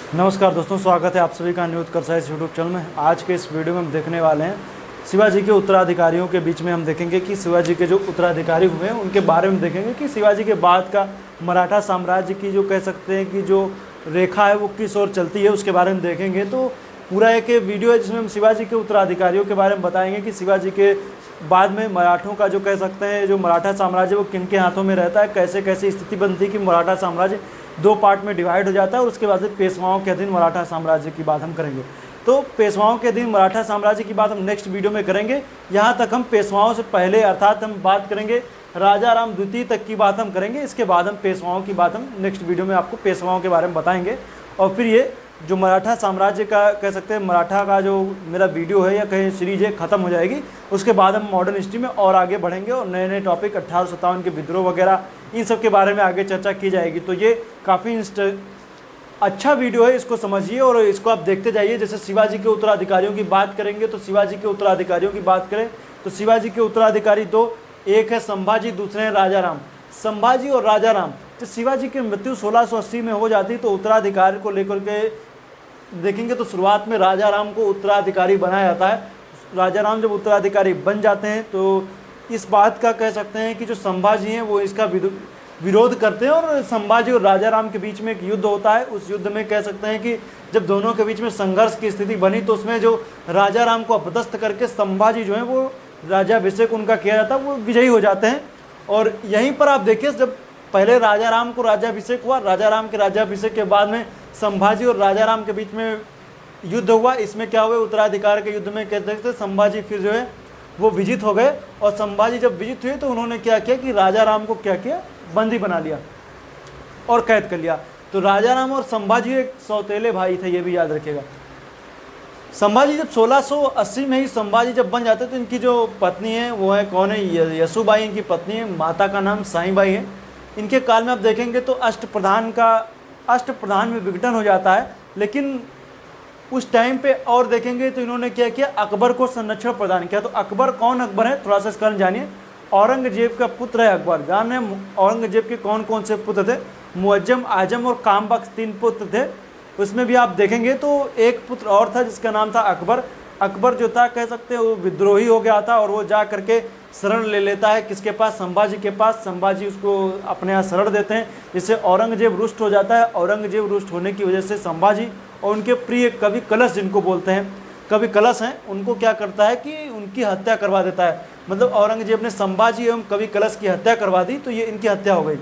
नमस्कार दोस्तों, स्वागत है आप सभी का न्यूज़ करसाइज यूट्यूब चैनल में। आज के इस वीडियो में हम देखने वाले हैं शिवाजी के उत्तराधिकारियों के बीच में। हम देखेंगे कि शिवाजी के जो उत्तराधिकारी हुए हैं उनके बारे में देखेंगे कि शिवाजी के बाद का मराठा साम्राज्य की जो कह सकते हैं कि जो रेखा है वो किस ओर चलती है, उसके बारे में देखेंगे। तो पूरा एक वीडियो है जिसमें हम शिवाजी के उत्तराधिकारियों के बारे में बताएंगे कि शिवाजी के बाद में मराठों का जो कह सकते हैं जो मराठा साम्राज्य वो किन के हाथों में रहता है, कैसे कैसे स्थिति बनती है कि मराठा साम्राज्य दो पार्ट में डिवाइड हो जाता है। और उसके बाद से पेशवाओं के अधीन मराठा साम्राज्य की बात हम करेंगे। तो पेशवाओं के अधीन मराठा साम्राज्य की बात हम नेक्स्ट वीडियो में करेंगे। यहाँ तक हम पेशवाओं से पहले अर्थात हम बात करेंगे राजा राम द्वितीय तक की बात हम करेंगे। इसके बाद हम पेशवाओं की बात हम नेक्स्ट वीडियो में आपको पेशवाओं के बारे में बताएंगे। और फिर ये जो मराठा साम्राज्य का कह सकते हैं मराठा का जो मेरा वीडियो है या कहीं सीरीज है ख़त्म हो जाएगी। उसके बाद हम मॉडर्न हिस्ट्री में और आगे बढ़ेंगे और नए नए टॉपिक 1857 के विद्रोह वगैरह इन सब के बारे में आगे चर्चा की जाएगी। तो ये काफ़ी अच्छा वीडियो है, इसको समझिए और इसको आप देखते जाइए। जैसे शिवाजी के उत्तराधिकारियों की बात करेंगे तो शिवाजी के उत्तराधिकारियों की बात करें तो शिवाजी के उत्तराधिकारी दो, एक है संभाजी, दूसरे हैं राजा राम। संभाजी और राजा राम, तो शिवाजी की मृत्यु 1680 में हो जाती तो उत्तराधिकारी को लेकर के देखेंगे तो शुरुआत में राजा राम को उत्तराधिकारी बनाया जाता है। राजा राम जब उत्तराधिकारी बन जाते हैं तो इस बात का कह सकते हैं कि जो संभाजी हैं वो इसका विरोध करते हैं और संभाजी और राजा राम के बीच में एक युद्ध होता है। उस युद्ध में कह सकते हैं कि जब दोनों के बीच में संघर्ष की स्थिति बनी तो उसमें जो राजा राम को अपदस्थ करके संभाजी जो है वो राज्याभिषेक उनका किया जाता है, वो विजयी हो जाते हैं। और यहीं पर आप देखिए जब पहले राजा राम को राज्याभिषेक हुआ, राजा राम के राज्याभिषेक के बाद में संभाजी और राजा राम के बीच में युद्ध हुआ। इसमें क्या हुआ, उत्तराधिकार के युद्ध में कहते थे संभाजी फिर जो है वो विजित हो गए। और संभाजी जब विजित हुए तो उन्होंने क्या किया कि राजा राम को क्या किया, बंदी बना लिया और कैद कर लिया। तो राजा राम और संभाजी एक सौतेले भाई थे, ये भी याद रखिएगा। संभाजी जब 1680 में ही संभाजी जब बन जाते तो इनकी जो पत्नी है वो है कौन है, यशुबाई इनकी पत्नी है। माता का नाम साईबाई है। इनके काल में आप देखेंगे तो अष्टप्रधान में विघटन हो जाता है। लेकिन उस टाइम पे और देखेंगे तो इन्होंने क्या किया, अकबर को संरक्षण प्रदान किया। तो अकबर कौन अकबर है, थोड़ा सा इसका कारण जानिए। औरंगजेब का पुत्र है अकबर। जान रहे औरंगजेब के कौन कौन से पुत्र थे, मुअज्जम, आजम और कामबख्श, 3 पुत्र थे। उसमें भी आप देखेंगे तो एक पुत्र और था जिसका नाम था अकबर। अकबर जो था कह सकते हैं वो विद्रोही हो गया था और वो जा करके शरण ले लेता है किसके पास, संभाजी के पास। संभाजी उसको अपने यहाँ शरण देते हैं, जिससे औरंगजेब रुष्ट हो जाता है। औरंगजेब रुष्ट होने की वजह से संभाजी और उनके प्रिय कवि कलश जिनको बोलते हैं, कवि कलश हैं, उनको क्या करता है कि उनकी हत्या करवा देता है। मतलब औरंगजेब ने संभाजी एवं कवि कलश की हत्या करवा दी तो ये इनकी हत्या हो गई।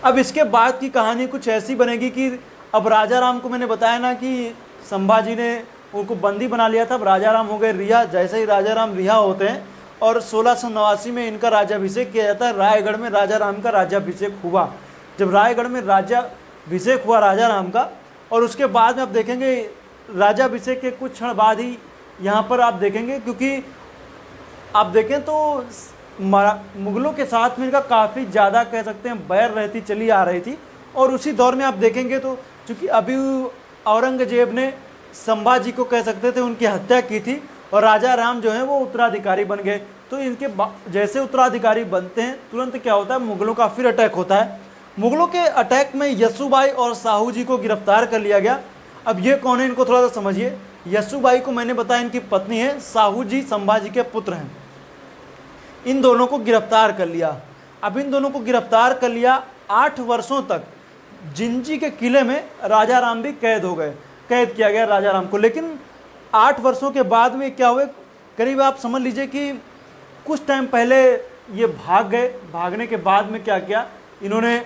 अब इसके बाद की कहानी कुछ ऐसी बनेगी कि अब राजा राम को मैंने बताया ना कि संभाजी ने उनको बंदी बना लिया था। अब राजा राम हो गए रिहा। जैसे ही राजा राम रिहा होते हैं और 1689 में इनका राज्याभिषेक किया जाता है। रायगढ़ में राजा राम का राज्याभिषेक हुआ। जब रायगढ़ में राज्याभिषेक हुआ राजा राम का, और उसके बाद में आप देखेंगे राज्याभिषेक के कुछ क्षण बाद ही यहाँ पर आप देखेंगे, क्योंकि आप देखें तो मुगलों के साथ में इनका काफ़ी ज़्यादा कह सकते हैं बैर रहती चली आ रही थी। और उसी दौर में आप देखेंगे तो चूँकि अभी औरंगजेब ने संभाजी को कह सकते थे उनकी हत्या की थी और राजा राम जो है वो उत्तराधिकारी बन गए। तो इनके जैसे उत्तराधिकारी बनते हैं तुरंत क्या होता है, मुगलों का फिर अटैक होता है। मुगलों के अटैक में यशुबाई और साहू जी को गिरफ्तार कर लिया गया। अब ये कौन है, इनको थोड़ा सा समझिए। यशुबाई को मैंने बताया इनकी पत्नी है, साहू जी संभाजी के पुत्र हैं। इन दोनों को गिरफ्तार कर लिया। अब इन दोनों को गिरफ्तार कर लिया। 8 वर्षों तक जिंजी के किले में राजा राम भी कैद हो गए, कैद किया गया राजा राम को। लेकिन 8 वर्षों के बाद में क्या हुए, करीब आप समझ लीजिए कि कुछ टाइम पहले ये भाग गए। भागने के बाद में क्या किया इन्होंने,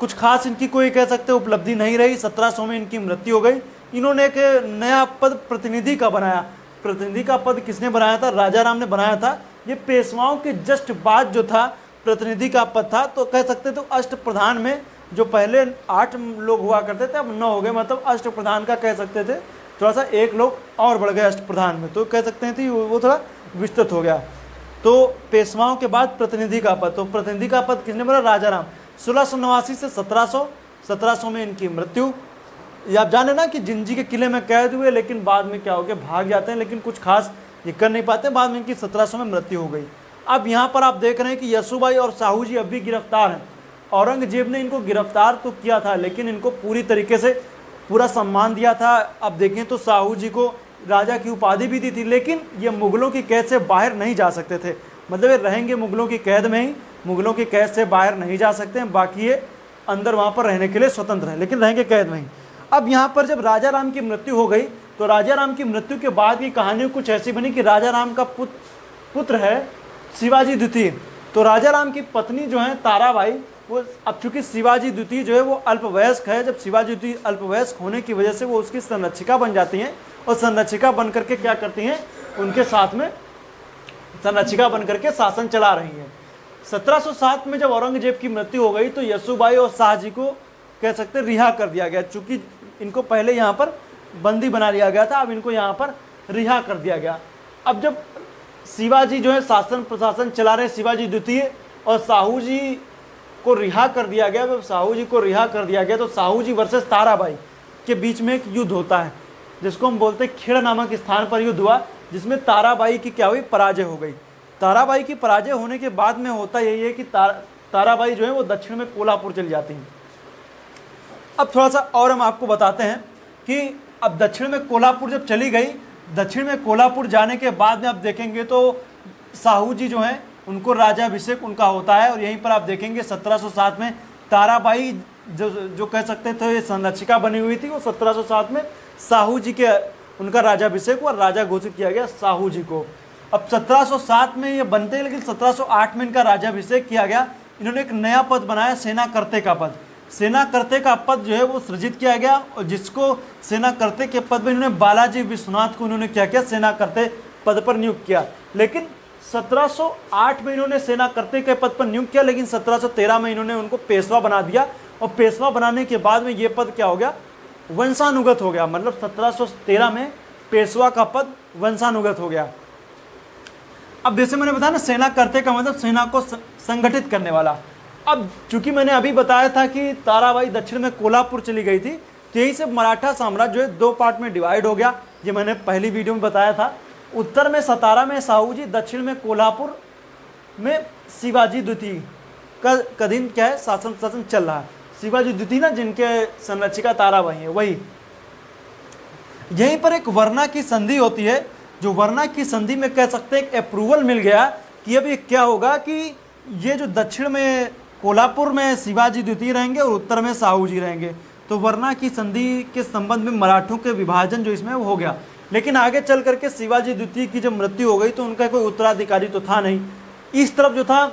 कुछ खास इनकी कोई कह सकते हैं उपलब्धि नहीं रही। 1700 में इनकी मृत्यु हो गई। इन्होंने एक नया पद प्रतिनिधि का बनाया। प्रतिनिधि का पद किसने बनाया था, राजा राम ने बनाया था। ये पेशवाओं के जस्ट बाद जो था प्रतिनिधि का पद था। तो कह सकते तो अष्टप्रधान में जो पहले 8 लोग हुआ करते थे अब 9 हो गए। मतलब अष्टप्रधान का कह सकते थे थोड़ा सा 1 लोग और बढ़ गए अष्टप्रधान में, तो कह सकते हैं वो थोड़ा विस्तृत हो गया। तो पेशवाओं के बाद प्रतिनिधि का पद, तो प्रतिनिधि का पद किसने बना, राजा राम। 1689 से 1700 में इनकी मृत्यु। ये आप जाने ना कि जिंजी के किले में कैद हुए, लेकिन बाद में क्या हो गया, भाग जाते हैं, लेकिन कुछ खास ये कर नहीं पाते। बाद में इनकी 1700 में मृत्यु हो गई। अब यहाँ पर आप देख रहे हैं कि यशुबाई और साहू जी अब भी गिरफ्तार हैं। औरंगजेब ने इनको गिरफ्तार तो किया था, लेकिन इनको पूरी तरीके से पूरा सम्मान दिया था। अब देखें तो साहू जी को राजा की उपाधि भी दी थी, लेकिन ये मुगलों की कैद से बाहर नहीं जा सकते थे। मतलब ये रहेंगे मुगलों की कैद में ही, मुगलों की कैद से बाहर नहीं जा सकते हैं, बाकी ये अंदर वहाँ पर रहने के लिए स्वतंत्र हैं, लेकिन रहेंगे कैद में ही। अब यहाँ पर जब राजा राम की मृत्यु हो गई, तो राजा राम की मृत्यु के बाद की कहानी कुछ ऐसी बनी कि राजा राम का पुत्र है शिवाजी द्वितीय। तो राजा राम की पत्नी जो है ताराबाई, वो अब चूंकि शिवाजी द्वितीय जो है वो अल्पवयस्क है, जब शिवाजी द्वितीय अल्पवयस्क होने की वजह से वो उसकी संरक्षिका बन जाती हैं, और संरक्षिका बन करके क्या करती हैं, उनके साथ में संरक्षिका बन करके शासन चला रही हैं। 1707 में जब औरंगजेब की मृत्यु हो गई तो यसूबाई और शाहजी को कह सकते रिहा कर दिया गया, चूंकि इनको पहले यहाँ पर बंदी बना लिया गया था, अब इनको यहाँ पर रिहा कर दिया गया। अब जब शिवाजी जो है शासन प्रशासन चला रहे शिवाजी द्वितीय, और साहू जी को रिहा कर दिया गया, जब साहू जी को रिहा कर दिया गया तो साहू जी वर्सेस ताराबाई के बीच में एक युद्ध होता है, जिसको हम बोलते हैं खेड़ नामक स्थान पर युद्ध हुआ, जिसमें ताराबाई की क्या हुई, पराजय हो गई। ताराबाई की पराजय होने के बाद में होता यही है कि ताराबाई जो है वो दक्षिण में कोल्हापुर चली जाती हैं। अब थोड़ा सा और हम आपको बताते हैं कि अब दक्षिण में कोल्हापुर जब चली गई, दक्षिण में कोल्हापुर जाने के बाद में आप देखेंगे तो साहू जी जो हैं उनको राजाभिषेक उनका होता है, और यहीं पर आप देखेंगे 1707 में ताराबाई जो कह सकते थे ये संरक्षिका बनी हुई थी, वो 1707 में साहू जी के उनका राजाभिषेक और राजा घोषित किया गया साहू जी को। अब 1707 में ये बनते हैं, लेकिन 1708 में इनका राजाभिषेक किया गया। इन्होंने एक नया पद बनाया, सेना करते का पद। सेना करते का पद जो है वो सृजित किया गया, और जिसको सेना करते के पद में इन्होंने बालाजी विश्वनाथ को इन्होंने क्या किया, सेना करते पद पर नियुक्त किया। लेकिन 1708 में इन्होंने सेना करते के पद पर नियुक्त किया, लेकिन 1713 में इन्होंने उनको पेशवा बना दिया, और पेशवा बनाने के बाद में ये पद क्या हो गया, वंशानुगत हो गया। मतलब 1713 में पेशवा का पद वंशानुगत हो गया। अब जैसे मैंने बताया ना, सेना करते का मतलब सेना को संगठित करने वाला। अब चूंकि मैंने अभी बताया था कि ताराबाई दक्षिण में कोल्हापुर चली गई थी, तो यही से मराठा साम्राज्य जो है दो पार्ट में डिवाइड हो गया। ये मैंने पहली वीडियो में बताया था। उत्तर में सतारा में साहू जी, दक्षिण में कोल्हापुर में शिवाजी द्वितीय का दिन क्या है, शासन चल रहा है। शिवाजी द्वितीय ना, जिनके संरक्षिका ताराबाई है, वही। यहीं पर एक वरना की संधि होती है, जो वरना की संधि में कह सकते हैं एक अप्रूवल मिल गया कि अब ये क्या होगा कि ये जो दक्षिण में कोल्हापुर में शिवाजी द्वितीय रहेंगे और उत्तर में साहू जी रहेंगे। तो वरना की संधि के संबंध में मराठों के विभाजन जो इसमें वो हो गया। लेकिन आगे चल करके शिवाजी द्वितीय की जब मृत्यु हो गई तो उनका कोई उत्तराधिकारी तो था नहीं। इस तरफ जो था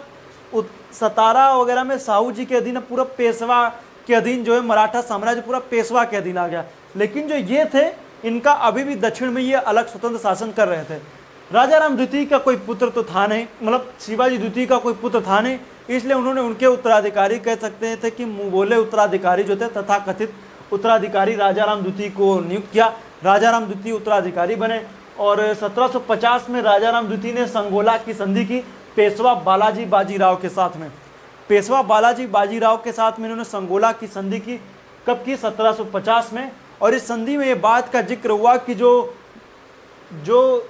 सतारा वगैरह में साहू जी के अधीन, पूरा पेशवा के अधीन जो है मराठा साम्राज्य पूरा पेशवा के अधीन आ गया। लेकिन जो ये थे, इनका अभी भी दक्षिण में ये अलग स्वतंत्र शासन कर रहे थे। राजा राम द्वितीय का कोई पुत्र तो था नहीं, मतलब शिवाजी द्वितीय का कोई पुत्र था नहीं, इसलिए उन्होंने उनके उत्तराधिकारी कह सकते थे कि मुँह बोले उत्तराधिकारी जो थे, तथाकथित उत्तराधिकारी राजा राम द्वितीय को नियुक्त किया। राजा राम द्वितीय उत्तराधिकारी बने, और 1750 में राजा राम द्वितीय ने संगोला की संधि की पेशवा बालाजी बाजीराव के साथ में। पेशवा बालाजी बाजीराव के साथ में इन्होंने संगोला की संधि की। कब की? 1750 में। और इस संधि में ये बात का जिक्र हुआ कि जो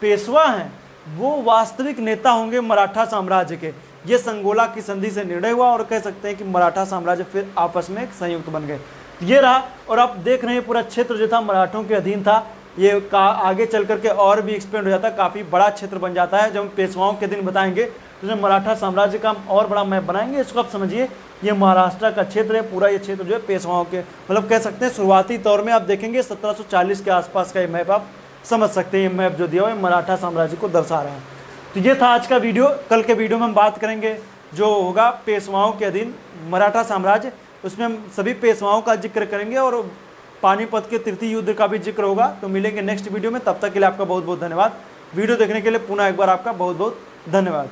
पेशवा हैं वो वास्तविक नेता होंगे मराठा साम्राज्य के। ये संगोला की संधि से निर्णय हुआ, और कह सकते हैं कि मराठा साम्राज्य फिर आपस में एक संयुक्त बन गए। ये रहा, और आप देख रहे हैं पूरा क्षेत्र जो था मराठों के अधीन था। ये आगे चल करके और भी एक्सपेंड हो जाता है, काफ़ी बड़ा क्षेत्र बन जाता है। जब हम पेशवाओं के दिन बताएंगे तो जब मराठा साम्राज्य का हम और बड़ा मैप बनाएंगे। इसको आप समझिए, ये महाराष्ट्र का क्षेत्र है, पूरा ये क्षेत्र जो है पेशवाओं के, मतलब कह सकते हैं शुरुआती तौर में आप देखेंगे 1740 के आसपास का ये मैप आप समझ सकते हैं। ये मैप जो दिया हुआ है मराठा साम्राज्य को दर्शा रहे हैं। तो ये था आज का वीडियो। कल के वीडियो में हम बात करेंगे जो होगा पेशवाओं के अधीन मराठा साम्राज्य, उसमें हम सभी पेशवाओं का जिक्र करेंगे, और पानीपत के तृतीय युद्ध का भी जिक्र होगा। तो मिलेंगे नेक्स्ट वीडियो में, तब तक के लिए आपका बहुत बहुत धन्यवाद। वीडियो देखने के लिए पुनः एक बार आपका बहुत बहुत धन्यवाद।